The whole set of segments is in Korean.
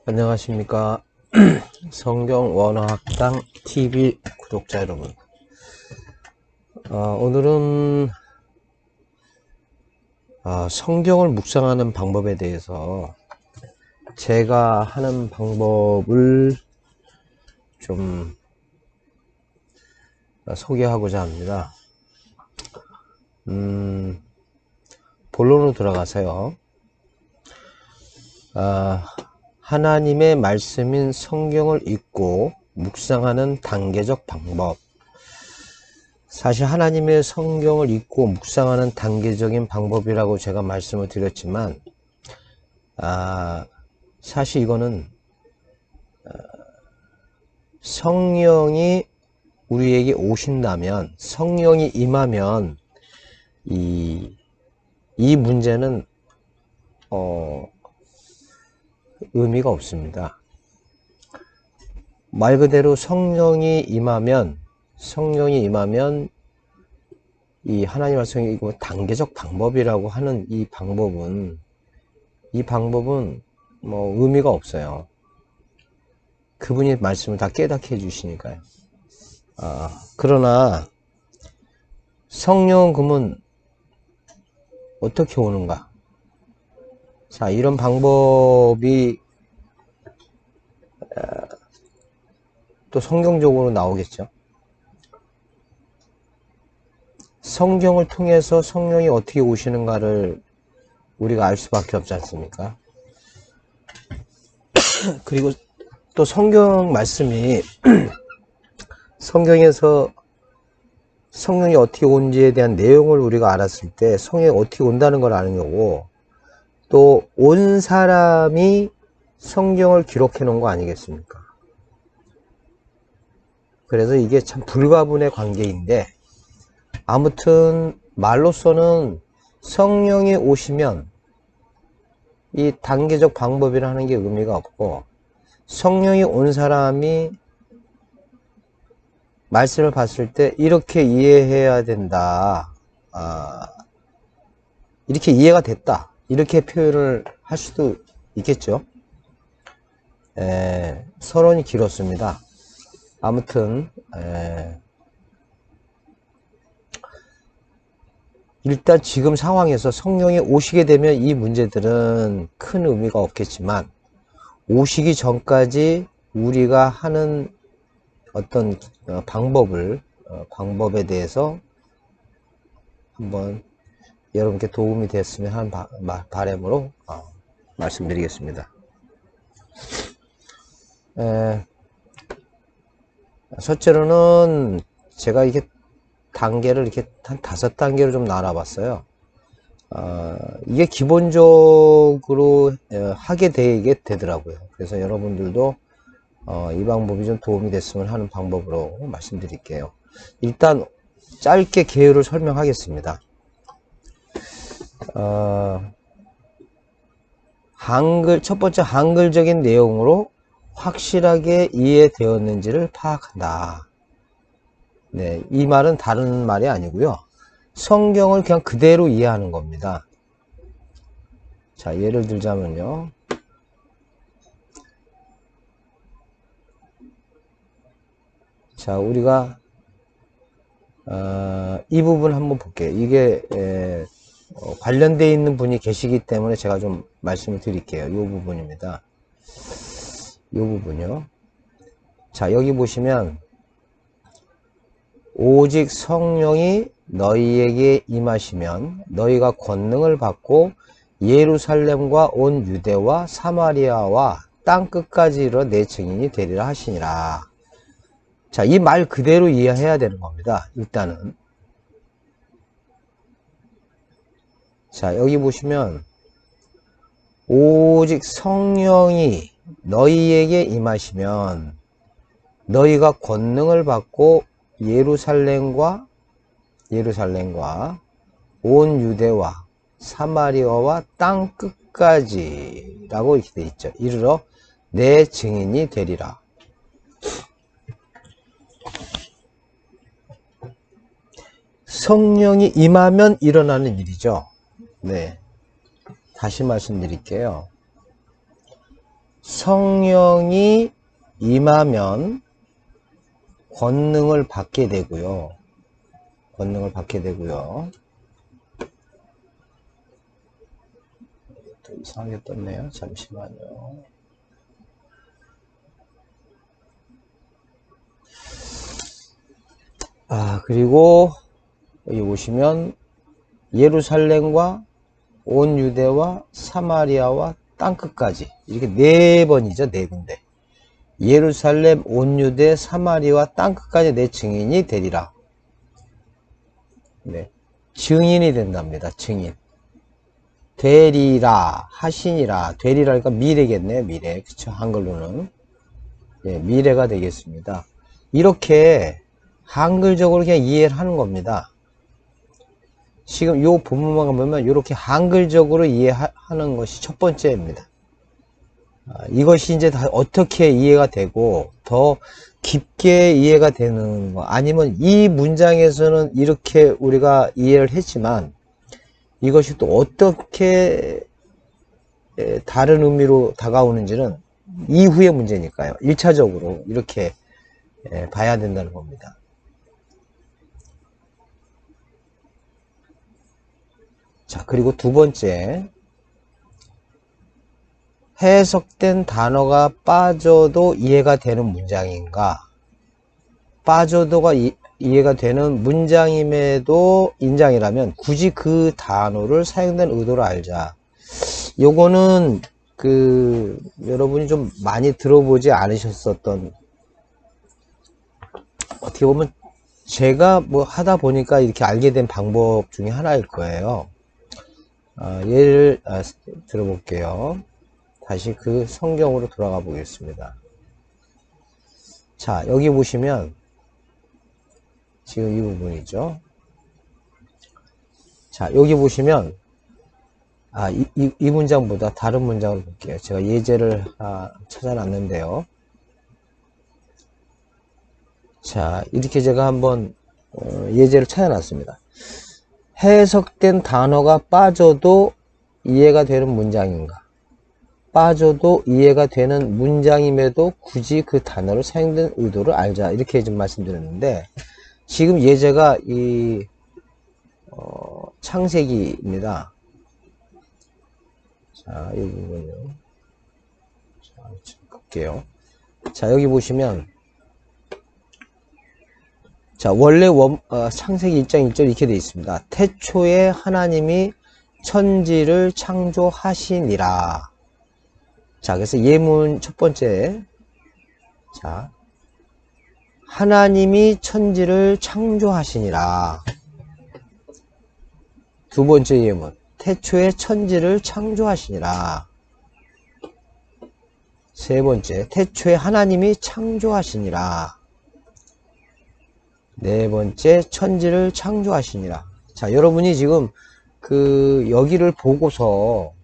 안녕하십니까. 성경 원어학당 TV 구독자 여러분. 오늘은 성경을 묵상하는 방법에 대해서 제가 하는 방법을 좀 소개하고자 합니다. 본론으로 들어가서요. 하나님의 말씀인 성경을 읽고 묵상하는 단계적 방법. 사실 하나님의 성경을 읽고 묵상하는 단계적인 방법이라고 제가 말씀을 드렸지만 사실 이거는 성령이 우리에게 오신다면, 성령이 임하면 이 문제는 의미가 없습니다. 말 그대로 성령이 임하면 이 하나님 말씀이 단계적 방법이라고 하는 이 방법은 뭐 의미가 없어요. 그분이 말씀을 다 깨닫게 해주시니까요. 그러나 성령 그러면 어떻게 오는가? 자, 이런 방법이 또 성경적으로 나오겠죠. 성경을 통해서 성령이 어떻게 오시는가를 우리가 알 수밖에 없지 않습니까? 그리고 또 성경 말씀이 성경에서 성령이 어떻게 온지에 대한 내용을 우리가 알았을 때 성령이 어떻게 온다는 걸 아는 거고, 또 온 사람이 성경을 기록해 놓은 거 아니겠습니까? 그래서 이게 참 불가분의 관계인데, 아무튼 말로서는 성령이 오시면 이 단계적 방법이라는 게 의미가 없고, 성령이 온 사람이 말씀을 봤을 때 이렇게 이해해야 된다, 이렇게 이해가 됐다, 이렇게 표현을 할 수도 있겠죠. 서론이 길었습니다. 아무튼 일단 지금 상황에서 성령이 오시게 되면 이 문제들은 큰 의미가 없겠지만, 오시기 전까지 우리가 하는 어떤 방법에 대해서 한번 여러분께 도움이 됐으면 하는 바람으로 말씀드리겠습니다. 첫째로는 제가 이렇게 단계를 이렇게 한 5단계로 좀 나눠봤어요. 이게 기본적으로 하게 되더라고요. 그래서 여러분들도 이 방법이 좀 도움이 됐으면 하는 방법으로 말씀드릴게요. 일단 짧게 개요를 설명하겠습니다. 첫 번째 한글적인 내용으로 확실하게 이해되었는지를 파악한다. 네, 이 말은 다른 말이 아니고요. 성경을 그냥 그대로 이해하는 겁니다. 자, 예를 들자면요. 자, 우리가 이 부분 한번 볼게요. 이게 관련되어 있는 분이 계시기 때문에 제가 좀 말씀을 드릴게요. 이 부분입니다. 이 부분이요. 자, 여기 보시면 오직 성령이 너희에게 임하시면 너희가 권능을 받고 예루살렘과 온 유대와 사마리아와 땅 끝까지 이르러 내 증인이 되리라 하시니라. 자, 이 말 그대로 이해해야 되는 겁니다. 일단은. 자, 여기 보시면 오직 성령이 너희에게 임하시면 너희가 권능을 받고 예루살렘과 온 유대와 사마리아와 땅 끝까지 라고 이렇게 되어 있죠. 이르러 내 증인이 되리라. 성령이 임하면 일어나는 일이죠. 네. 다시 말씀드릴게요. 성령이 임하면 권능을 받게 되고요. 권능을 받게 되고요. 또 이상하게 떴네요. 잠시만요. 그리고 여기 보시면 예루살렘과 온 유대와 사마리아와 땅끝까지 이렇게 4번이죠. 4군데. 예루살렘, 온 유대, 사마리아와 땅끝까지 내 증인이 되리라. 네. 증인이 된답니다. 증인. 되리라, 하시니라. 되리라니까 미래겠네요. 미래. 그쵸. 한글로는. 네, 미래가 되겠습니다. 이렇게 한글적으로 그냥 이해를 하는 겁니다. 지금 요 본문만 보면 이렇게 한글적으로 이해하는 것이 첫 번째입니다. 이것이 이제 다 어떻게 이해가 되고 더 깊게 이해가 되는 거, 아니면 이 문장에서는 이렇게 우리가 이해를 했지만 이것이 또 어떻게 다른 의미로 다가오는지는 이후의 문제니까요. 1차적으로 이렇게 봐야 된다는 겁니다. 자, 그리고 두 번째, 해석된 단어가 빠져도 이해가 되는 문장인가? 빠져도가 이해가 되는 문장임에도 인장이라면 굳이 그 단어를 사용된 의도를 알자. 요거는 여러분이 좀 많이 들어보지 않으셨었던, 어떻게 보면 제가 뭐 하다 보니까 이렇게 알게 된 방법 중에 하나일 거예요. 예를 들어볼게요. 다시 그 성경으로 돌아가 보겠습니다. 자, 여기 보시면 지금 이 부분이죠. 자, 여기 보시면 이 문장보다 다른 문장을 볼게요. 제가 예제를 찾아놨는데요. 자, 이렇게 제가 한번 예제를 찾아놨습니다. 해석된 단어가 빠져도 이해가 되는 문장인가? 빠져도 이해가 되는 문장임에도 굳이 그 단어를 사용된 의도를 알자. 이렇게 좀 말씀드렸는데, 지금 예제가 이 창세기입니다. 자, 이 부분요. 자, 볼게요. 자, 여기 보시면, 자, 원래 창세기 1장 1절 이렇게 되어 있습니다. 태초에 하나님이 천지를 창조하시니라. 자, 그래서 예문 첫 번째. 자, 하나님이 천지를 창조하시니라. 두 번째 예문. 태초에 천지를 창조하시니라. 세 번째. 태초에 하나님이 창조하시니라. 네 번째. 천지를 창조하시니라. 자, 여러분이 지금 여기를 보고서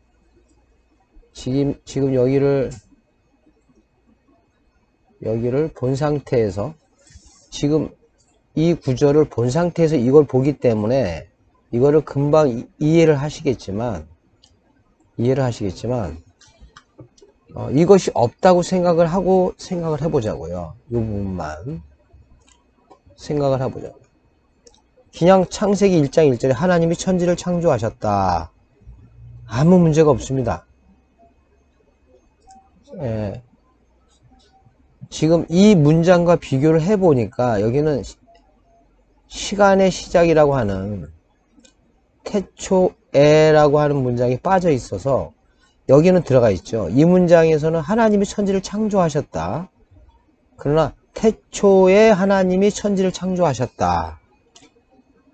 지금 여기를 본 상태에서, 지금 이 구절을 본 상태에서 이걸 보기 때문에 이거를 금방 이해를 하시겠지만 이것이 없다고 생각을 해보자고요. 이 부분만 생각을 해보자고요. 그냥 창세기 1장 1절에 하나님이 천지를 창조하셨다. 아무 문제가 없습니다. 예. 지금 이 문장과 비교를 해보니까 여기는 시간의 시작이라고 하는 태초에라고 하는 문장이 빠져 있어서 여기는 들어가 있죠. 이 문장에서는 하나님이 천지를 창조하셨다. 그러나 태초에 하나님이 천지를 창조하셨다.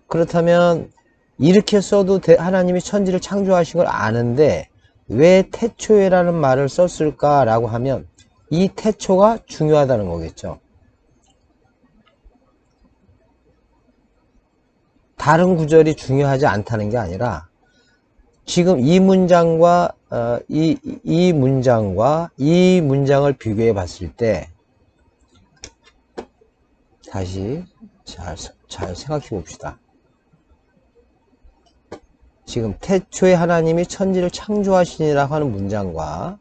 그렇다면 이렇게 써도 하나님이 천지를 창조하신 걸 아는데 왜 태초에라는 말을 썼을까라고 하면 이 태초가 중요하다는 거겠죠. 다른 구절이 중요하지 않다는 게 아니라 지금 이 문장과 이 문장을 비교해 봤을 때 다시 잘 생각해 봅시다. 지금 태초에 하나님이 천지를 창조하시니라 하는 문장과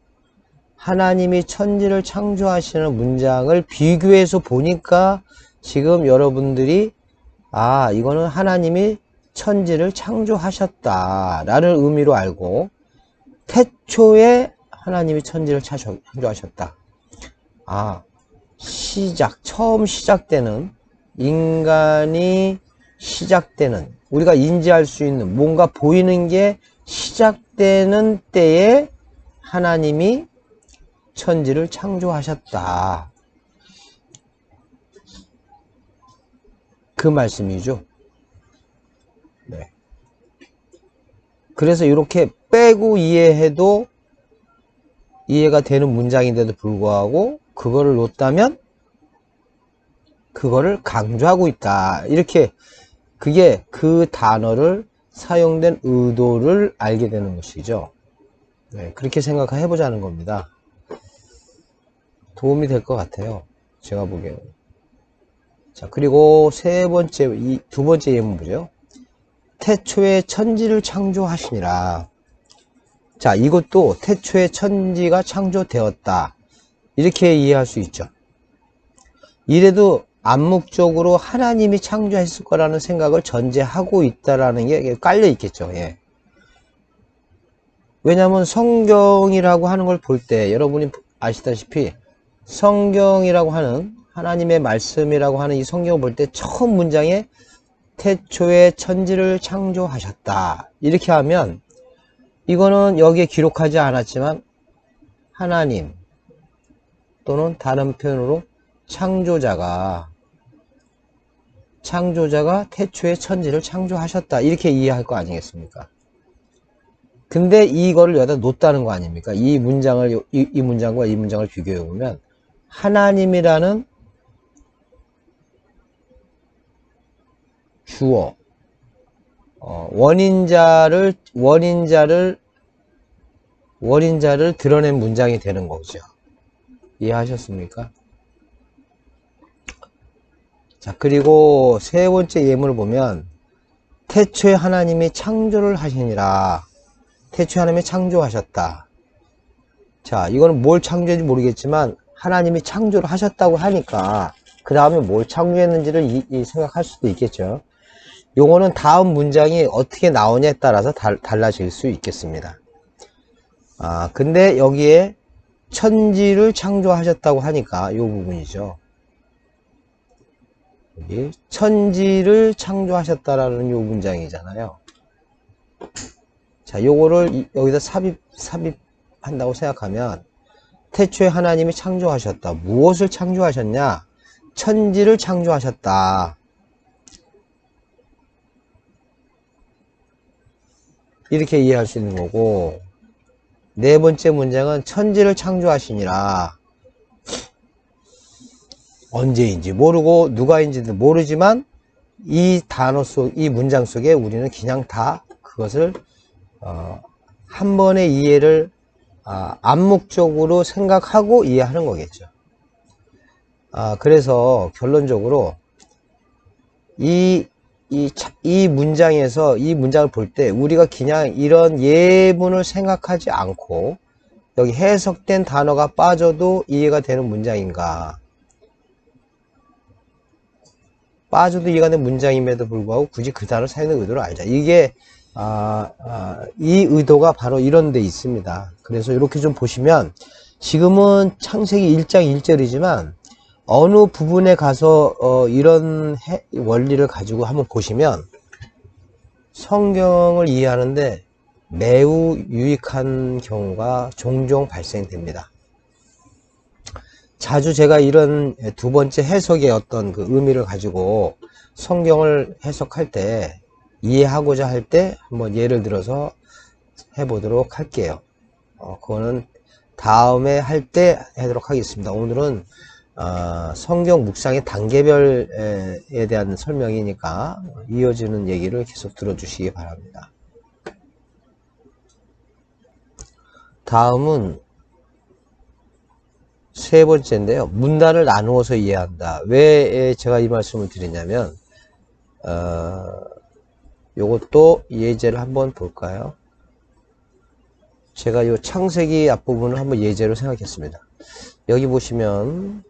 하나님이 천지를 창조하시는 문장을 비교해서 보니까 지금 여러분들이 이거는 하나님이 천지를 창조하셨다라는 의미로 알고 태초에 하나님이 천지를 창조하셨다. 처음 시작되는 인간이 시작되는 우리가 인지할 수 있는 뭔가 보이는 게 시작되는 때에 하나님이 천지를 창조하셨다. 그 말씀이죠. 네. 그래서 이렇게 빼고 이해해도 이해가 되는 문장인데도 불구하고 그거를 놓다면 그거를 강조하고 있다. 이렇게 그게 그 단어를 사용된 의도를 알게 되는 것이죠. 네, 그렇게 생각해 보자는 겁니다. 도움이 될 것 같아요. 제가 보기에는. 자, 그리고 두 번째 예문 보죠. 태초에 천지를 창조하시니라. 자, 이것도 태초에 천지가 창조되었다. 이렇게 이해할 수 있죠. 이래도 암묵적으로 하나님이 창조했을 거라는 생각을 전제하고 있다라는 게 깔려 있겠죠. 예. 왜냐하면 성경이라고 하는 걸 볼 때 여러분이 아시다시피 성경이라고 하는 하나님의 말씀이라고 하는 이 성경을 볼 때 처음 문장에 태초에 천지를 창조하셨다. 이렇게 하면 이거는 여기에 기록하지 않았지만 하나님 또는 다른 표현으로 창조자가 태초에 천지를 창조하셨다. 이렇게 이해할 거 아니겠습니까? 근데 이거를 여기다 놓다는 거 아닙니까? 이 문장을, 이 문장과 이 문장을 비교해 보면 하나님이라는 주어, 원인자를 드러낸 문장이 되는 거죠. 이해하셨습니까? 자, 그리고 세 번째 예문을 보면 태초에 하나님이 창조를 하시니라. 태초에 하나님이 창조하셨다. 자, 이거는 뭘 창조했는지 모르겠지만 하나님이 창조를 하셨다고 하니까 그 다음에 뭘 창조했는지를 생각할 수도 있겠죠. 요거는 다음 문장이 어떻게 나오냐에 따라서 달라질 수 있겠습니다. 근데 여기에 천지를 창조하셨다고 하니까 요 부분이죠. 여기 천지를 창조하셨다라는 요 문장이잖아요. 자, 요거를 여기다 삽입한다고 생각하면 태초에 하나님이 창조하셨다. 무엇을 창조하셨냐? 천지를 창조하셨다. 이렇게 이해할 수 있는 거고, 네 번째 문장은 천지를 창조하시니라. 언제인지 모르고 누가인지도 모르지만 이 단어 이 문장 속에 우리는 그냥 다 그것을 한 번의 이해를 암묵적으로 생각하고 이해하는 거겠죠. 그래서 결론적으로 이 문장에서 이 문장을 볼 때 우리가 그냥 이런 예문을 생각하지 않고 여기 해석된 단어가 빠져도 이해가 되는 문장인가, 빠져도 이해가 되는 문장임에도 불구하고 굳이 그 단어를 사용하는 의도를 알자. 이게 이 의도가 바로 이런 데 있습니다. 그래서 이렇게 좀 보시면 지금은 창세기 1장 1절이지만 어느 부분에 가서 이런 원리를 가지고 한번 보시면 성경을 이해하는데 매우 유익한 경우가 종종 발생됩니다. 자주 제가 이런 두 번째 해석의 어떤 그 의미를 가지고 성경을 해석할 때, 이해하고자 할 때 한번 예를 들어서 해보도록 할게요. 그거는 다음에 할 때 하도록 하겠습니다. 오늘은 성경 묵상의 단계별에 대한 설명이니까 이어지는 얘기를 계속 들어주시기 바랍니다. 다음은 세 번째인데요. 문단을 나누어서 이해한다. 왜 제가 이 말씀을 드리냐면 요것도 예제를 한번 볼까요? 제가 이 창세기 앞부분을 한번 예제로 생각했습니다. 여기 보시면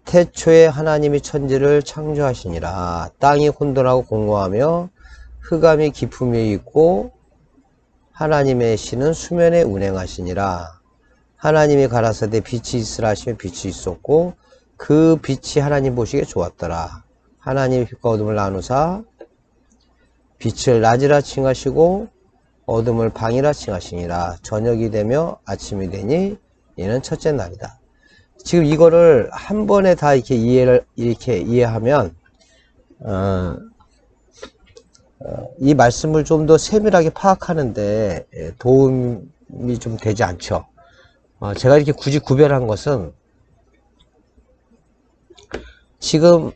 태초에 하나님이 천지를 창조하시니라. 땅이 혼돈하고 공고하며 흑암이 깊음 위에 있고 하나님의 신은 수면에 운행하시니라. 하나님이 가라사대 빛이 있으라 하시면 빛이 있었고 그 빛이 하나님 보시기에 좋았더라. 하나님이 빛과 어둠을 나누사 빛을 낮이라 칭하시고 어둠을 방이라 칭하시니라. 저녁이 되며 아침이 되니 이는 첫째 날이다. 지금 이거를 한 번에 다 이렇게 이해하면 이 말씀을 좀 더 세밀하게 파악하는데 도움이 좀 되지 않죠. 제가 이렇게 굳이 구별한 것은 지금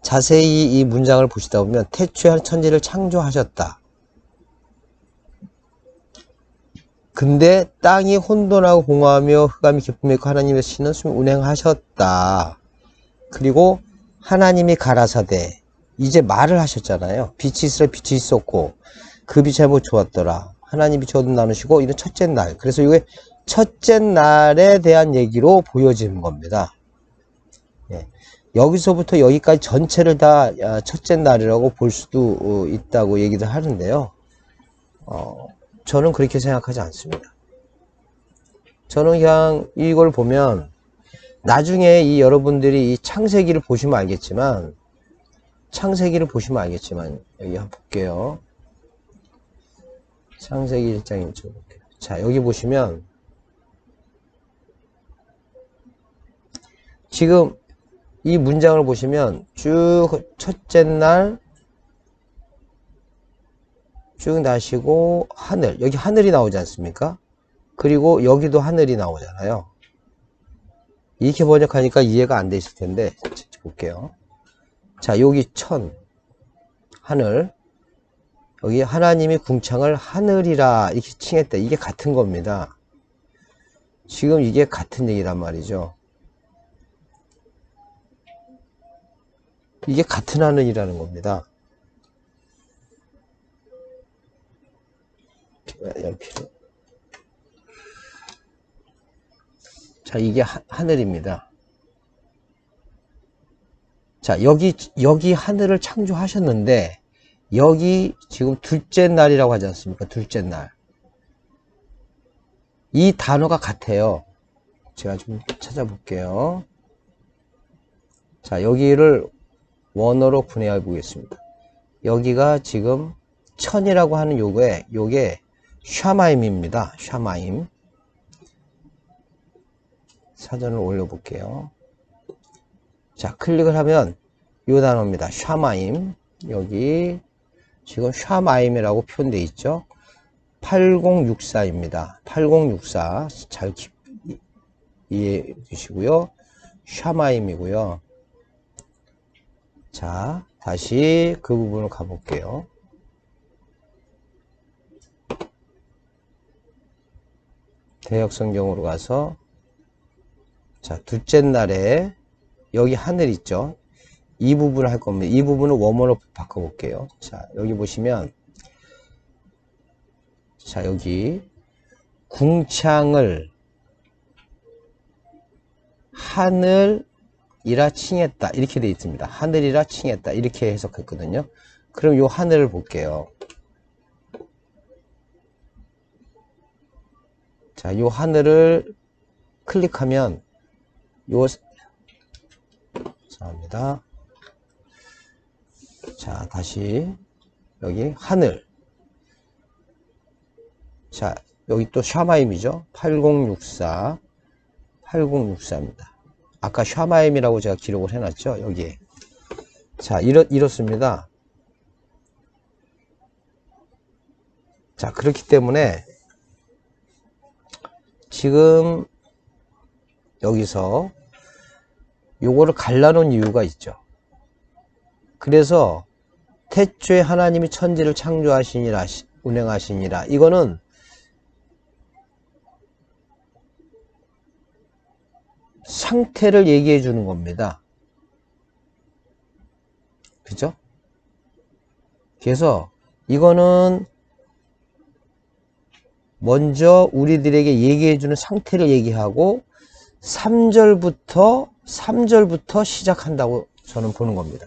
자세히 이 문장을 보시다 보면 태초에 천지를 창조하셨다. 근데 땅이 혼돈하고 공허하며 흑암이 깊음에 있고 하나님의 신은 운행하셨다. 그리고 하나님이 가라사대 이제 말을 하셨잖아요. 빛이 있으라 빛이 있었고 그 빛이 뭐 좋았더라. 하나님 빛이 어둠 나누시고 이는 첫째 날. 그래서 이게 첫째 날에 대한 얘기로 보여지는 겁니다. 예. 여기서부터 여기까지 전체를 다 첫째 날이라고 볼 수도 있다고 얘기를 하는데요. 저는 그렇게 생각하지 않습니다. 저는 그냥 이걸 보면 나중에 이 여러분들이 이 창세기를 보시면 알겠지만 여기 한번 볼게요. 창세기 1장 1절 볼게요. 자, 여기 보시면 지금 이 문장을 보시면 쭉 첫째 날 쭉 나시고 하늘, 여기 하늘이 나오지 않습니까? 그리고 여기도 하늘이 나오잖아요. 이렇게 번역하니까 이해가 안 되실 텐데 볼게요. 자, 여기 하늘, 여기 하나님이 궁창을 하늘이라 이렇게 칭했다. 이게 같은 겁니다. 지금 이게 같은 얘기란 말이죠. 이게 같은 하늘이라는 겁니다. 자, 이게 하늘입니다. 자, 여기 하늘을 창조하셨는데, 여기 지금 둘째 날이라고 하지 않습니까? 둘째 날. 이 단어가 같아요. 제가 좀 찾아볼게요. 자, 여기를 원어로 분해해 보겠습니다. 여기가 지금 천이라고 하는 요게 샤마임입니다. 샤마임. 사전을 올려볼게요. 자, 클릭을 하면 요 단어입니다. 샤마임. 여기 지금 샤마임이라고 표현되어 있죠. 8064입니다. 8064 잘 이해해 주시고요. 샤마임이고요. 자, 다시 그 부분을 가볼게요. 대역성경으로 가서 자, 둘째 날에 여기 하늘 있죠. 이 부분을 할 겁니다. 이 부분을 원어로 바꿔볼게요. 자, 여기 보시면 자, 여기 궁창을 하늘이라 칭했다. 이렇게 되어 있습니다. 하늘이라 칭했다. 이렇게 해석했거든요. 그럼 요 하늘을 볼게요. 자, 요 하늘을 클릭하면 죄송합니다. 자, 다시 여기 하늘. 자, 여기 또 샤마임이죠. 8064입니다. 아까 샤마임이라고 제가 기록을 해놨죠. 여기에. 자, 이렇습니다. 자, 그렇기 때문에 지금 여기서 요거를 갈라놓은 이유가 있죠. 그래서 태초에 하나님이 천지를 창조하시니라 운행하시니라, 이거는 상태를 얘기해 주는 겁니다. 그죠? 그래서 이거는 먼저 우리들에게 얘기해주는 상태를 얘기하고 3절부터 시작한다고 저는 보는 겁니다.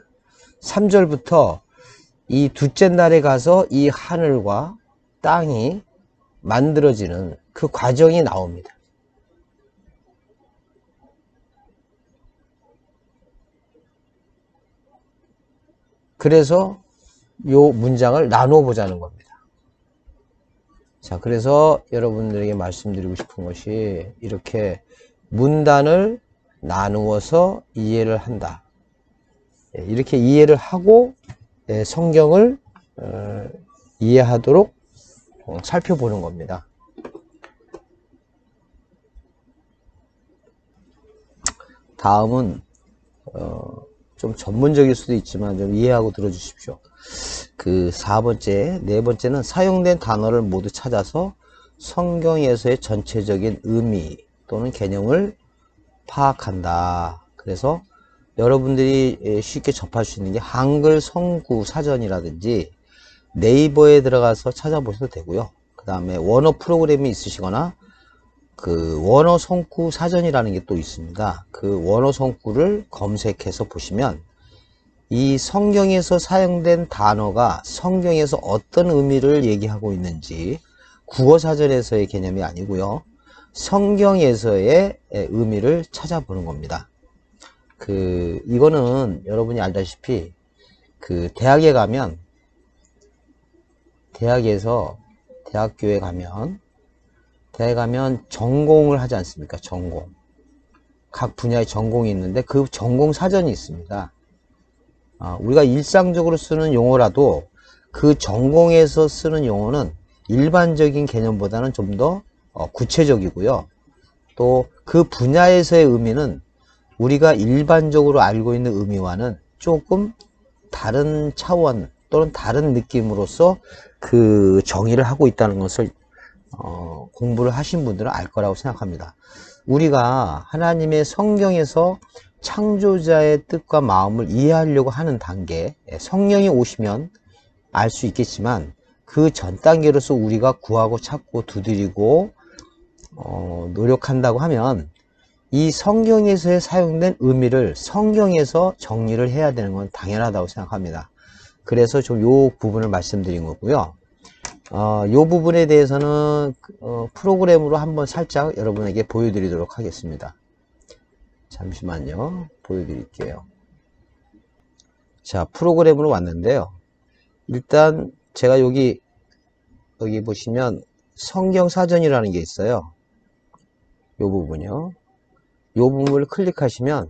3절부터 이 둘째 날에 가서 이 하늘과 땅이 만들어지는 그 과정이 나옵니다. 그래서 요 문장을 나눠 보자는 겁니다. 자, 그래서 여러분들에게 말씀드리고 싶은 것이 이렇게 문단을 나누어서 이해를 한다. 이렇게 이해를 하고 성경을 이해하도록 살펴보는 겁니다. 다음은 좀 전문적일 수도 있지만 좀 이해하고 들어주십시오. 그 4번째, 네 번째는 사용된 단어를 모두 찾아서 성경에서의 전체적인 의미 또는 개념을 파악한다. 그래서 여러분들이 쉽게 접할 수 있는 게 한글 성구 사전이라든지 네이버에 들어가서 찾아보셔도 되고요. 그 다음에 원어 프로그램이 있으시거나 그 원어 성구 사전이라는 게 또 있습니다. 그 원어 성구를 검색해서 보시면 이 성경에서 사용된 단어가 성경에서 어떤 의미를 얘기하고 있는지 국어 사전에서의 개념이 아니고요. 성경에서의 의미를 찾아보는 겁니다. 이거는 여러분이 알다시피 대학에 가면 대학교에 가면 전공을 하지 않습니까? 전공. 각 분야의 전공이 있는데 그 전공 사전이 있습니다. 우리가 일상적으로 쓰는 용어라도 그 전공에서 쓰는 용어는 일반적인 개념보다는 좀 더 구체적이고요. 또 그 분야에서의 의미는 우리가 일반적으로 알고 있는 의미와는 조금 다른 차원 또는 다른 느낌으로서 그 정의를 하고 있다는 것을 공부를 하신 분들은 알 거라고 생각합니다. 우리가 하나님의 성경에서 창조자의 뜻과 마음을 이해하려고 하는 단계, 성령이 오시면 알 수 있겠지만 그 전 단계로서 우리가 구하고 찾고 두드리고 노력한다고 하면 이 성경에서의 사용된 의미를 성경에서 정리를 해야 되는 건 당연하다고 생각합니다. 그래서 좀 요 부분을 말씀드린 거고요. 요 부분에 대해서는 프로그램으로 한번 살짝 여러분에게 보여드리도록 하겠습니다. 잠시만요. 보여드릴게요. 자, 프로그램으로 왔는데요. 일단 제가 여기 보시면 성경 사전이라는 게 있어요. 요 부분이요. 요 부분을 클릭하시면,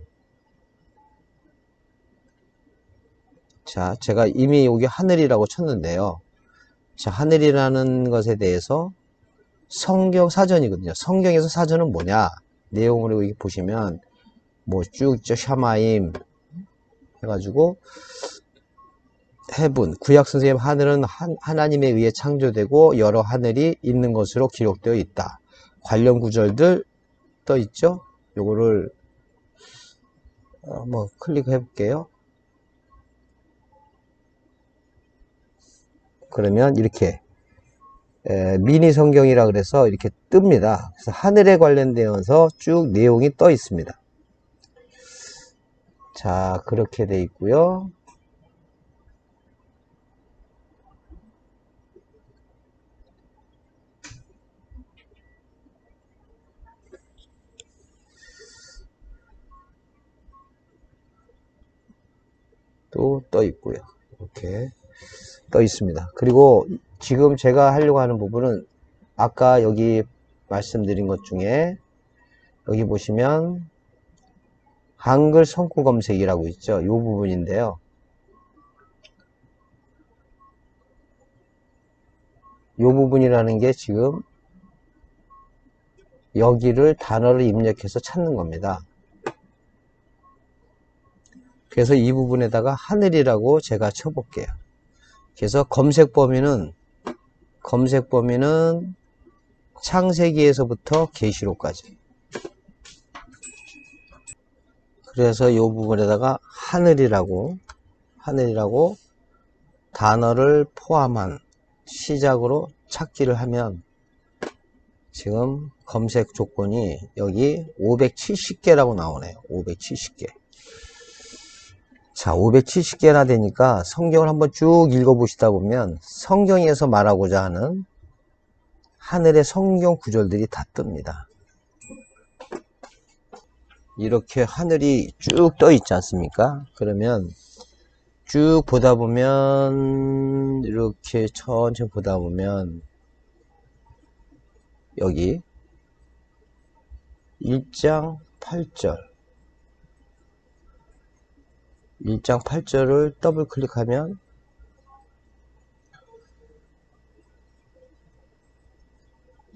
자, 제가 이미 여기 하늘이라고 쳤는데요. 자, 하늘이라는 것에 대해서 성경 사전이거든요. 성경에서 사전은 뭐냐? 내용으로 여기 보시면 뭐 쭉 있죠. 샤마임 해가지고 해분, 구약 선생님 하늘은 하나님에 의해 창조되고 여러 하늘이 있는 것으로 기록되어 있다. 관련 구절들 떠 있죠. 요거를 뭐 클릭해 볼게요. 그러면 이렇게 미니 성경이라 그래서 이렇게 뜹니다. 그래서 하늘에 관련되어서 쭉 내용이 떠 있습니다. 자, 그렇게 돼 있고요. 또 떠 있고요. 이렇게 떠 있습니다. 그리고 지금 제가 하려고 하는 부분은 아까 여기 말씀드린 것 중에 여기 보시면 한글 성구 검색이라고 있죠. 이 부분인데요. 이 부분이라는 게 지금 여기를 단어를 입력해서 찾는 겁니다. 그래서 이 부분에다가 하늘이라고 제가 쳐볼게요. 그래서 검색 범위는 창세기에서부터 계시록까지. 그래서 이 부분에다가 하늘이라고 단어를 포함한 시작으로 찾기를 하면 지금 검색 조건이 여기 570개라고 나오네요. 570개. 자, 570개나 되니까 성경을 한번 쭉 읽어보시다 보면 성경에서 말하고자 하는 하늘의 성경 구절들이 다 뜹니다. 이렇게 하늘이 쭉 떠 있지 않습니까? 그러면 쭉 보다 보면 이렇게 천천히 보다 보면 여기 1장 8절 1장 8절을 더블 클릭하면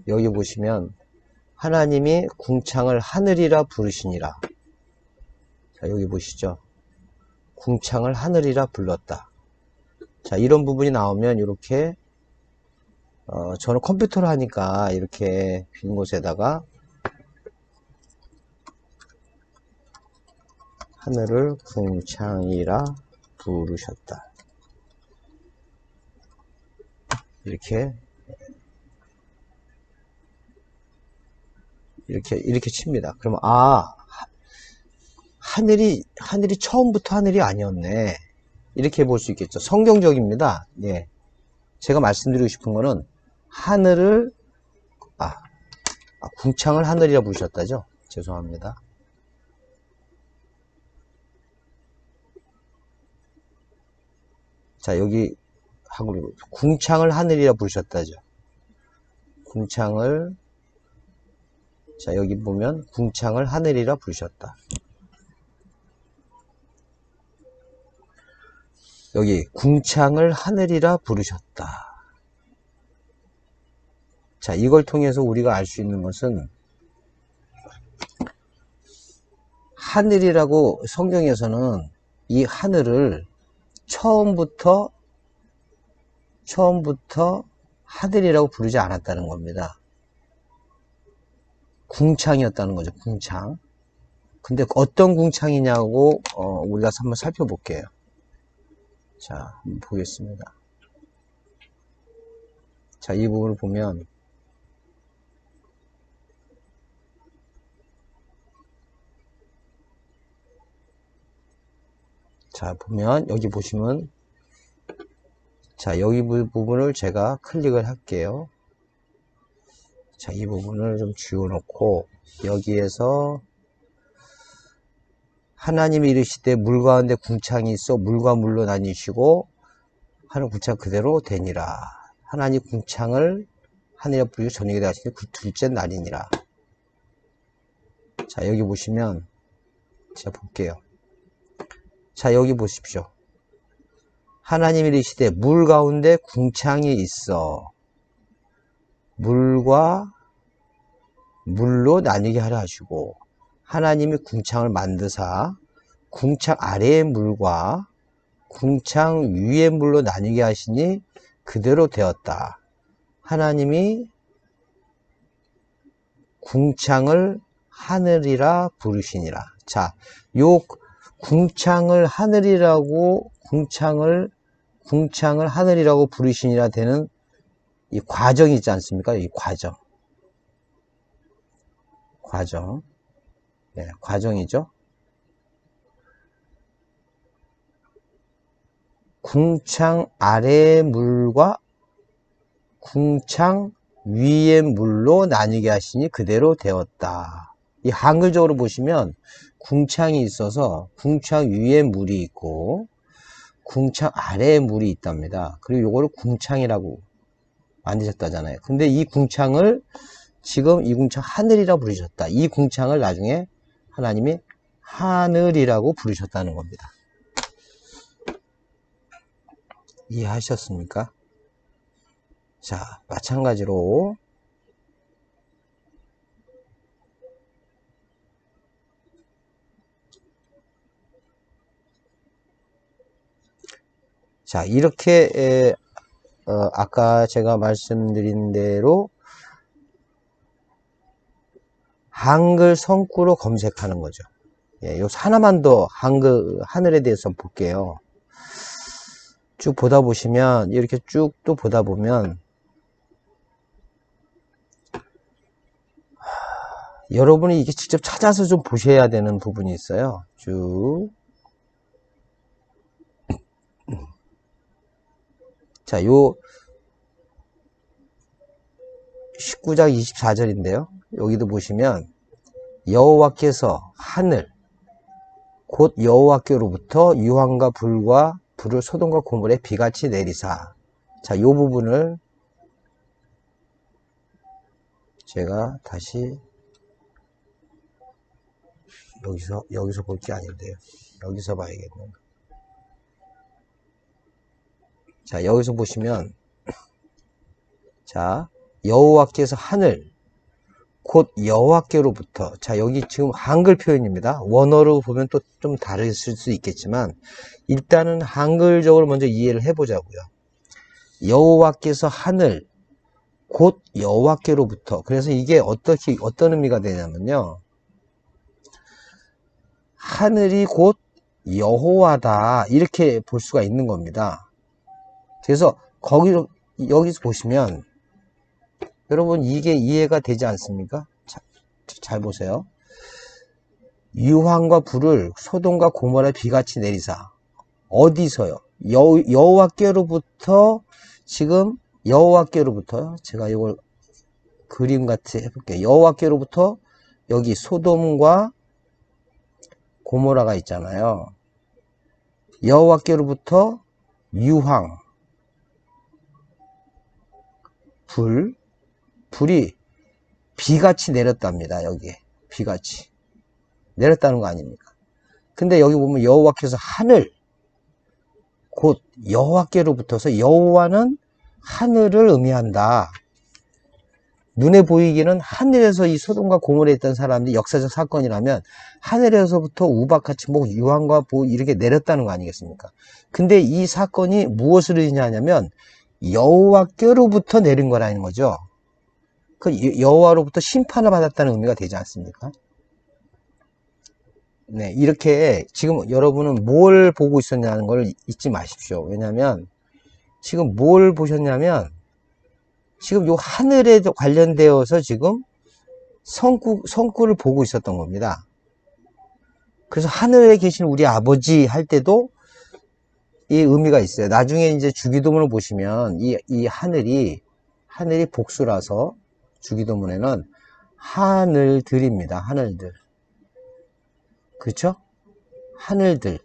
여기 보시면 하나님이 궁창을 하늘이라 부르시니라. 자, 여기 보시죠. 궁창을 하늘이라 불렀다. 자, 이런 부분이 나오면 이렇게 저는 컴퓨터로 하니까 이렇게 빈 곳에다가 하늘을 궁창이라 부르셨다. 이렇게 칩니다. 그러면 하늘이 처음부터 하늘이 아니었네. 이렇게 볼 수 있겠죠. 성경적입니다. 예. 제가 말씀드리고 싶은 거는 하늘을 궁창을 하늘이라 부르셨다죠. 죄송합니다. 자, 여기 한글로 궁창을 하늘이라 부르셨다죠. 궁창을, 자, 여기 보면 궁창을 하늘이라 부르셨다. 여기 궁창을 하늘이라 부르셨다. 자, 이걸 통해서 우리가 알 수 있는 것은 하늘이라고 성경에서는 이 하늘을 처음부터 하늘이라고 부르지 않았다는 겁니다. 궁창이었다는 거죠. 궁창. 근데 어떤 궁창이냐고 우리가 한번 살펴볼게요. 자, 한번 보겠습니다. 자, 이 부분을 보면 자, 보면 여기 보시면 자, 여기 부분을 제가 클릭을 할게요. 자, 이 부분을 좀 지워놓고 여기에서 하나님이 이르시되 물 가운데 궁창이 있어 물과 물로 나뉘시고 하늘 궁창 그대로 되니라. 하나님 궁창을 하늘에 부르시고 저녁에 대하시니 그 둘째 날이니라. 자, 여기 보시면 제가 볼게요. 자, 여기 보십시오. 하나님이 이르시되 물 가운데 궁창이 있어 물과 물로 나뉘게 하려 하시고 하나님이 궁창을 만드사 궁창 아래의 물과 궁창 위의 물로 나뉘게 하시니 그대로 되었다. 하나님이 궁창을 하늘이라 부르시니라. 자, 요 궁창을 하늘이라고 궁창을 하늘이라고 부르시니라 되는 이 과정이 있지 않습니까? 이 과정. 네, 과정이죠. 궁창 아래의 물과 궁창 위의 물로 나뉘게 하시니 그대로 되었다. 이 한글적으로 보시면 궁창이 있어서 궁창 위에 물이 있고 궁창 아래에 물이 있답니다. 그리고 요거를 궁창이라고 만드셨다잖아요. 근데 이 궁창을 지금 이 궁창 하늘이라고 부르셨다. 이 궁창을 나중에 하나님이 하늘이라고 부르셨다는 겁니다. 이해하셨습니까? 자, 마찬가지로 자, 이렇게 아까 제가 말씀드린 대로 한글 성구로 검색하는 거죠. 예, 요 하나만 더 하늘에 대해서 볼게요. 쭉 보다 보시면 이렇게 쭉 또 보다 보면 여러분이 이게 직접 찾아서 좀 보셔야 되는 부분이 있어요. 쭉. 자, 요 19장 24절인데요. 여기도 보시면 여호와께서 하늘 곧 여호와께로부터 유황과 불을 소돔과 고물에 비같이 내리사. 자, 요 부분을 제가 다시 여기서 볼 게 아닌데요. 여기서 봐야겠네요. 자, 여기서 보시면 자, 여호와께서 하늘 곧 여호와께로부터. 자, 여기 지금 한글 표현입니다. 원어로 보면 또 좀 다를 수 있겠지만 일단은 한글적으로 먼저 이해를 해보자고요. 여호와께서 하늘 곧 여호와께로부터. 그래서 이게 어떤 의미가 되냐면요, 하늘이 곧 여호와다, 이렇게 볼 수가 있는 겁니다. 그래서 여기서 보시면 여러분 이게 이해가 되지 않습니까? 잘 보세요. 유황과 불을 소돔과 고모라에 비같이 내리사. 어디서요? 여호와께로부터. 지금 여호와께로부터, 제가 이걸 그림 같이 해볼게요. 여호와께로부터 여기 소돔과 고모라가 있잖아요. 여호와께로부터 유황, 불이 비같이 내렸답니다. 여기에 비같이 내렸다는 거 아닙니까? 근데 여기 보면 여호와께서 하늘 곧 여호와께로부터서, 여호와는 하늘을 의미한다. 눈에 보이기는 하늘에서 이 소돔과 고모라에 있던 사람들이 역사적 사건이라면 하늘에서부터 우박같이 뭐 유황과 이렇게 내렸다는 거 아니겠습니까? 근데 이 사건이 무엇을 의미하냐면 여호와께로부터 내린 거라는 거죠. 그 여호와로부터 심판을 받았다는 의미가 되지 않습니까? 네, 이렇게 지금 여러분은 뭘 보고 있었냐는 걸 잊지 마십시오. 왜냐하면 지금 뭘 보셨냐면 지금 요 하늘에 관련되어서 지금 성구를 보고 있었던 겁니다. 그래서 하늘에 계신 우리 아버지 할 때도 이 의미가 있어요. 나중에 이제 주기도문을 보시면 이 하늘이 복수라서 주기도문에는 하늘들입니다. 하늘들. 그렇죠? 하늘들.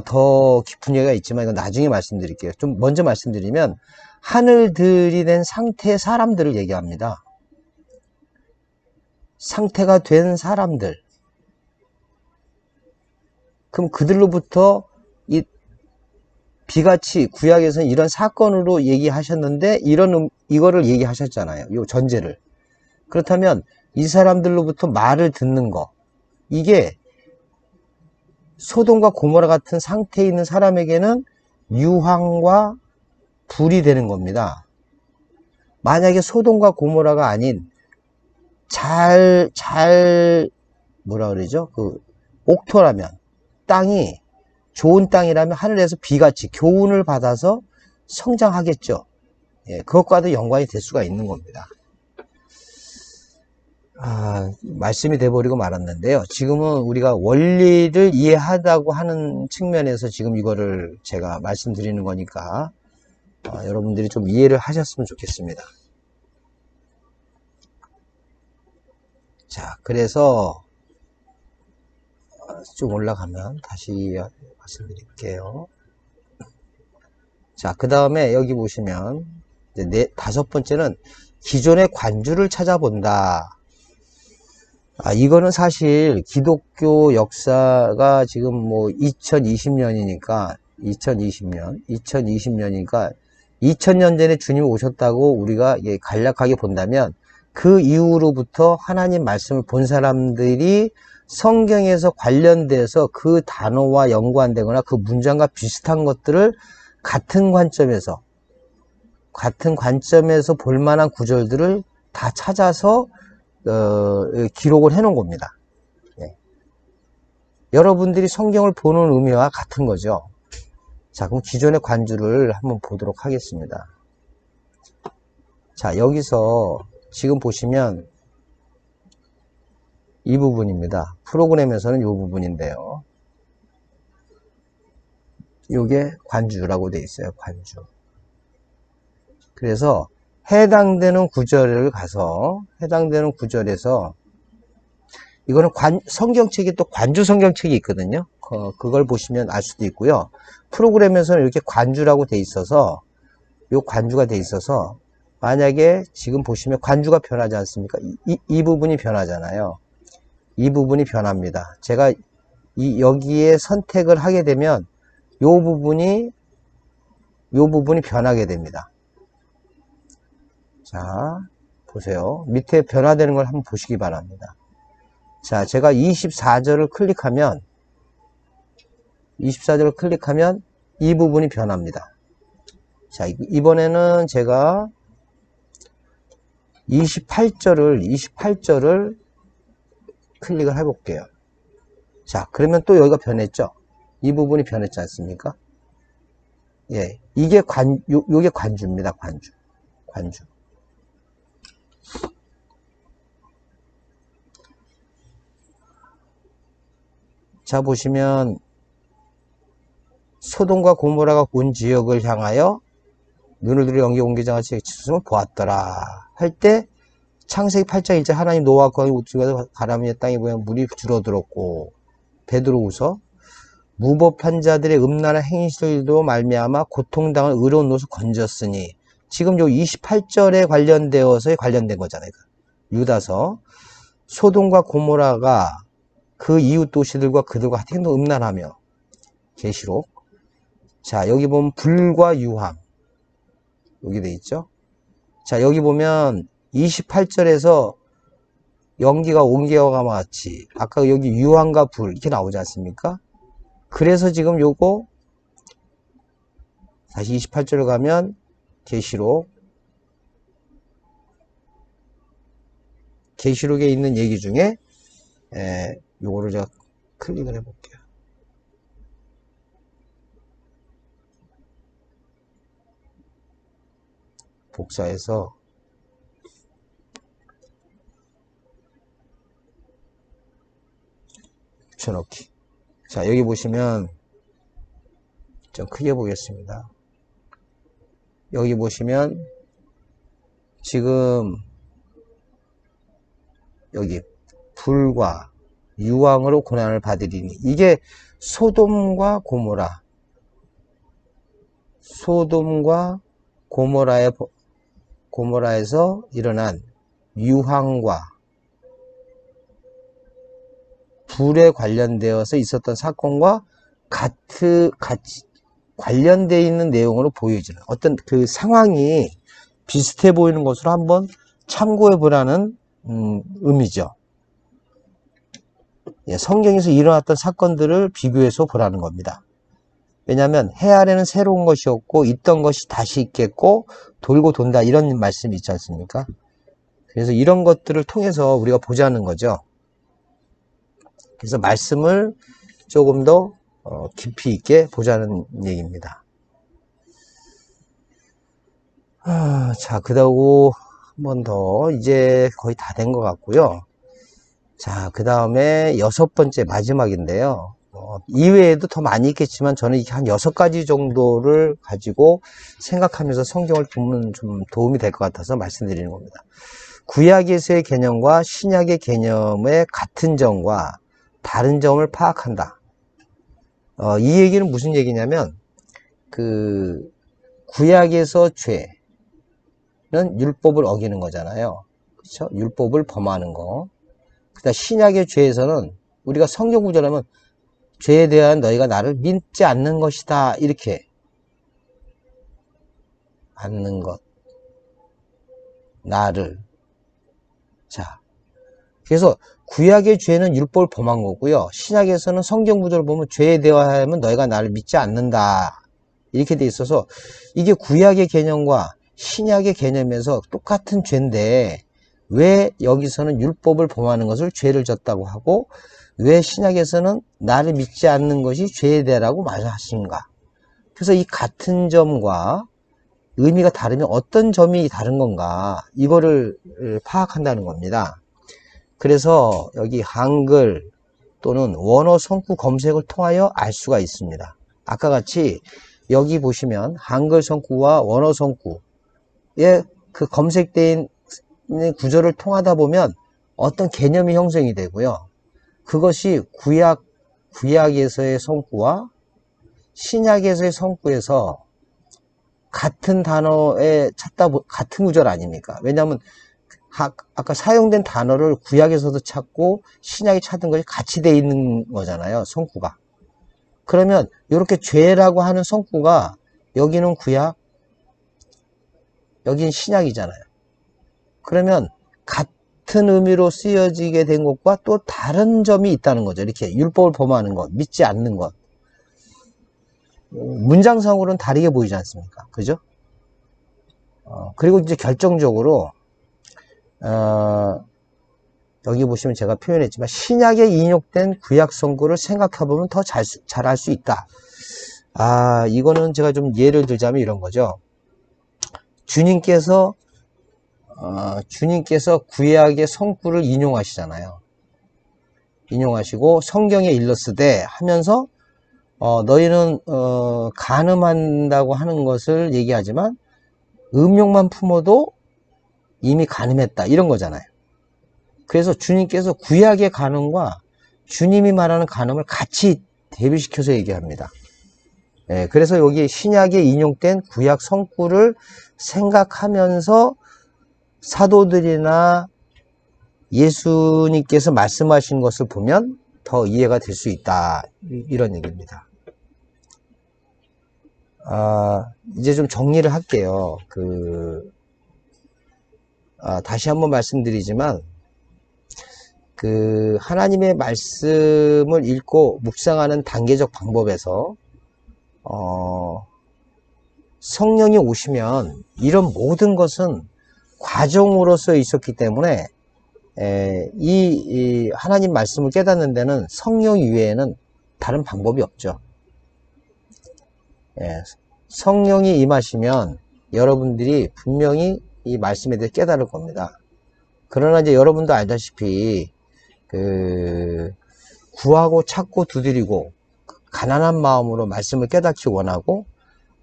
더 깊은 얘기가 있지만 이건 나중에 말씀드릴게요. 좀 먼저 말씀드리면 하늘들이 된 상태의 사람들을 얘기합니다. 상태가 된 사람들. 그럼 그들로부터 이 비같이 구약에서는 이런 사건으로 얘기하셨는데 이거를 얘기하셨잖아요. 이 전제를. 그렇다면 이 사람들로부터 말을 듣는 거, 이게 소돔과 고모라 같은 상태에 있는 사람에게는 유황과 불이 되는 겁니다. 만약에 소돔과 고모라가 아닌 뭐라 그러죠? 옥토라면, 땅이 좋은 땅이라면 하늘에서 비같이 교훈을 받아서 성장하겠죠. 예, 그것과도 연관이 될 수가 있는 겁니다. 말씀이 돼버리고 말았는데요. 지금은 우리가 원리를 이해하다고 하는 측면에서 지금 이거를 제가 말씀드리는 거니까 여러분들이 좀 이해를 하셨으면 좋겠습니다. 자, 그래서 좀 올라가면 다시 말씀드릴게요. 자, 그 다음에 여기 보시면 다섯 번째는 기존의 관주를 찾아본다. 이거는 사실 기독교 역사가 지금 뭐 2020년이니까 2000년 전에 주님이 오셨다고 우리가 간략하게 본다면 그 이후로부터 하나님 말씀을 본 사람들이 성경에서 관련돼서 그 단어와 연관되거나 그 문장과 비슷한 것들을 같은 관점에서 볼 만한 구절들을 다 찾아서 기록을 해 놓은 겁니다. 네. 여러분들이 성경을 보는 의미와 같은 거죠. 자, 그럼 기존의 관주를 한번 보도록 하겠습니다. 자, 여기서 지금 보시면 이 부분입니다. 프로그램에서는 이 부분인데요. 이게 관주라고 되어 있어요. 관주. 그래서 해당되는 구절을 가서 해당되는 구절에서 이거는 성경책이 또 관주 성경책이 있거든요. 그걸 보시면 알 수도 있고요. 프로그램에서는 이렇게 관주라고 돼 있어서 요 관주가 돼 있어서 만약에 지금 보시면 관주가 변하지 않습니까? 이 부분이 변하잖아요. 이 부분이 변합니다. 제가 여기에 선택을 하게 되면 요 부분이 변하게 됩니다. 자, 보세요. 밑에 변화되는 걸 한번 보시기 바랍니다. 자, 제가 24절을 클릭하면 이 부분이 변합니다. 자, 이번에는 제가 28절을 클릭을 해볼게요. 자, 그러면 또 여기가 변했죠? 이 부분이 변했지 않습니까? 예, 이게 요게 관주입니다. 관주. 자, 보시면 소돔과 고모라가 온 지역을 향하여 눈을 들여 연기 옮기자같이 지수를 보았더라 할 때 창세기 8장 1절 하나님 노아와 그의 우주가 가라미의 땅에 보면 물이 줄어들었고 베드로후서 무법한 자들의 음란한 행실도 말미암아 고통당한 의로운 노릇을 건졌으니 지금 요 28절에 관련된 거잖아요. 유다서 소돔과 고모라가 그 이웃 도시들과 그들과 같은 행동 음란하며 계시록. 자, 여기 보면 불과 유황 여기 돼 있죠. 자, 여기 보면 28절에서 연기가 옮겨가 마치 아까 여기 유황과 불 이렇게 나오지 않습니까? 그래서 지금 요거 다시 28절을 가면 계시록에 있는 얘기 중에 요거를 제가 클릭을 해볼게요. 복사해서 붙여넣기. 자, 여기 보시면 좀 크게 보겠습니다. 여기 보시면 지금 여기 불과 유황으로 고난을 받으리니 이게 소돔과 고모라에서 일어난 유황과 불에 관련되어서 있었던 사건과 같이 관련되어 있는 내용으로 보여지는 어떤 그 상황이 비슷해 보이는 것으로 한번 참고해 보라는 의미죠. 예, 성경에서 일어났던 사건들을 비교해서 보라는 겁니다. 왜냐하면 해 아래는 새로운 것이 없고 있던 것이 다시 있겠고 돌고 돈다 이런 말씀이 있지 않습니까? 그래서 이런 것들을 통해서 우리가 보자는 거죠. 그래서 말씀을 조금 더 깊이 있게 보자는 얘기입니다. 자, 그다음 한 번 더 이제 거의 다 된 것 같고요. 자, 그 다음에 6번째 마지막인데요. 이외에도 더 많이 있겠지만 저는 이게 한 6가지 정도를 가지고 생각하면서 성경을 보면 좀 도움이 될 것 같아서 말씀드리는 겁니다. 구약에서의 개념과 신약의 개념의 같은 점과 다른 점을 파악한다. 이 얘기는 무슨 얘기냐면 구약에서 죄는 율법을 어기는 거잖아요. 그렇죠? 율법을 범하는 거. 그다음 신약의 죄에서는 우리가 성경 구절하면 죄에 대한 너희가 나를 믿지 않는 것이다. 이렇게 않는 것. 나를. 자. 그래서 구약의 죄는 율법을 범한 거고요. 신약에서는 성경 구절을 보면 죄에 대하여는 너희가 나를 믿지 않는다. 이렇게 돼 있어서 이게 구약의 개념과 신약의 개념에서 똑같은 죄인데 왜 여기서는 율법을 범하는 것을 죄를 졌다고 하고 왜 신약에서는 나를 믿지 않는 것이 죄에 대하라고 말하신가? 그래서 이 같은 점과 의미가 다르면 어떤 점이 다른 건가, 이거를 파악한다는 겁니다. 그래서 여기 한글 또는 원어 성구 검색을 통하여 알 수가 있습니다. 아까 같이 여기 보시면 한글 성구와 원어 성구의 그 검색된 구조를 통하다 보면 어떤 개념이 형성이 되고요. 그것이 구약에서의 성구와 신약에서의 성구에서 같은 단어에 같은 구절 아닙니까? 왜냐하면 아까 사용된 단어를 구약에서도 찾고 신약에 찾은 것이 같이 되어 있는 거잖아요, 성구가. 그러면 이렇게 죄라고 하는 성구가 여기는 구약, 여기는 신약이잖아요. 그러면 같은 의미로 쓰여지게 된 것과 또 다른 점이 있다는 거죠. 이렇게 율법을 범하는 것, 믿지 않는 것. 문장상으로는 다르게 보이지 않습니까? 그죠? 그리고 이제 결정적으로 여기 보시면 제가 표현했지만 신약에 인용된 구약 성구를 생각해보면 더 잘 알 수 있다. 이거는 제가 좀 예를 들자면 이런 거죠. 주님께서 구약의 성구를 인용하시잖아요. 인용하시고 성경에 일렀으되 하면서 너희는 간음한다고 하는 것을 얘기하지만 음욕만 품어도 이미 간음했다, 이런 거잖아요. 그래서 주님께서 구약의 간음과 주님이 말하는 간음을 같이 대비시켜서 얘기합니다. 그래서 여기 신약에 인용된 구약 성구를 생각하면서 사도들이나 예수님께서 말씀하신 것을 보면 더 이해가 될 수 있다, 이런 얘기입니다. 이제 좀 정리를 할게요. 다시 한번 말씀드리지만, 하나님의 말씀을 읽고 묵상하는 단계적 방법에서, 성령이 오시면 이런 모든 것은 과정으로서 있었기 때문에, 이 하나님 말씀을 깨닫는 데는 성령 이외에는 다른 방법이 없죠. 성령이 임하시면 여러분들이 분명히 이 말씀에 대해 깨달을 겁니다. 그러나 이제 여러분도 알다시피 구하고 찾고 두드리고 가난한 마음으로 말씀을 깨닫기 원하고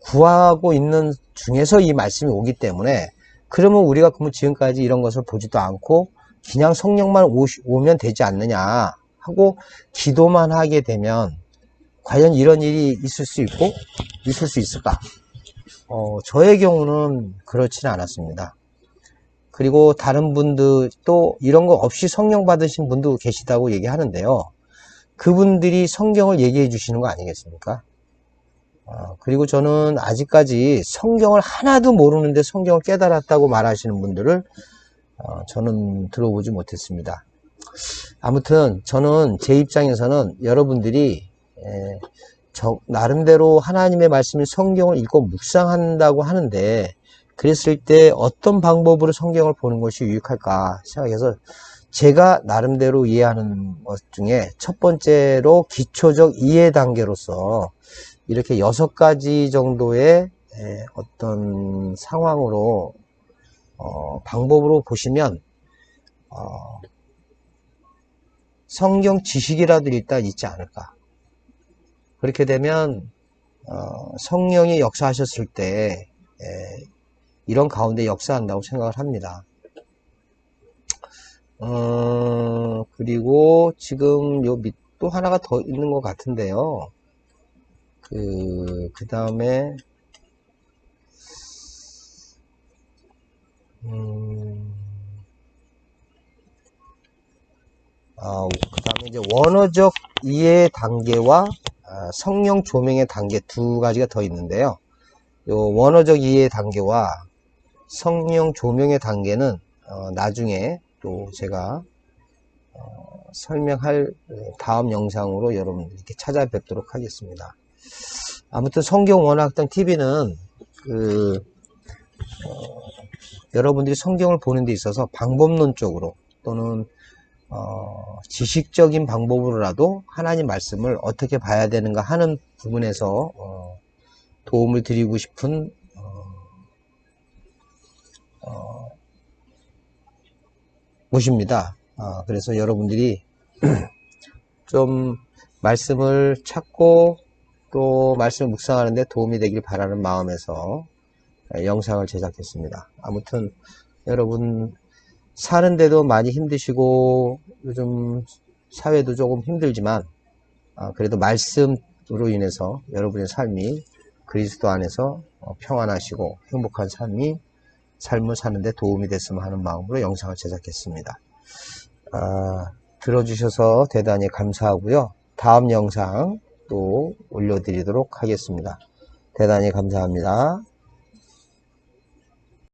구하고 있는 중에서 이 말씀이 오기 때문에, 그러면 우리가 지금까지 이런 것을 보지도 않고 그냥 성령만 오면 되지 않느냐 하고 기도만 하게 되면 과연 이런 일이 있을 수 있을까? 저의 경우는 그렇지는 않았습니다. 그리고 다른 분들 또 이런 거 없이 성령 받으신 분도 계시다고 얘기하는데요. 그분들이 성경을 얘기해 주시는 거 아니겠습니까? 그리고 저는 아직까지 성경을 하나도 모르는데 성경을 깨달았다고 말하시는 분들을 저는 들어보지 못했습니다. 아무튼 저는 제 입장에서는 여러분들이 나름대로 하나님의 말씀인 성경을 읽고 묵상한다고 하는데, 그랬을 때 어떤 방법으로 성경을 보는 것이 유익할까 생각해서 제가 나름대로 이해하는 것 중에 첫 번째로 기초적 이해 단계로서 이렇게 6가지 정도의 어떤 상황으로 방법으로 보시면 성경 지식이라도 일단 있지 않을까. 그렇게 되면 성령이 역사하셨을 때 이런 가운데 역사한다고 생각을 합니다. 그리고 지금 요 밑 또 하나가 더 있는 것 같은데요. 그 다음에 그 다음에 이제 원어적 이해 단계와 성령 조명의 단계 2가지가 더 있는데요. 요 원어적 이해 단계와 성령 조명의 단계는 나중에 또 제가 설명할 다음 영상으로 여러분들께 찾아뵙도록 하겠습니다. 아무튼 성경 원어학당 TV는 여러분들이 성경을 보는 데 있어서 방법론적으로 또는 지식적인 방법으로라도 하나님 말씀을 어떻게 봐야 되는가 하는 부분에서 도움을 드리고 싶은 것입니다. 그래서 여러분들이 좀 말씀을 찾고 또 말씀을 묵상하는데 도움이 되길 바라는 마음에서 영상을 제작했습니다. 아무튼 여러분 사는데도 많이 힘드시고 요즘 사회도 조금 힘들지만 그래도 말씀으로 인해서 여러분의 삶이 그리스도 안에서 평안하시고 행복한 삶을 사는데 도움이 됐으면 하는 마음으로 영상을 제작했습니다. 들어주셔서 대단히 감사하고요. 다음 영상 또 올려드리도록 하겠습니다. 대단히 감사합니다.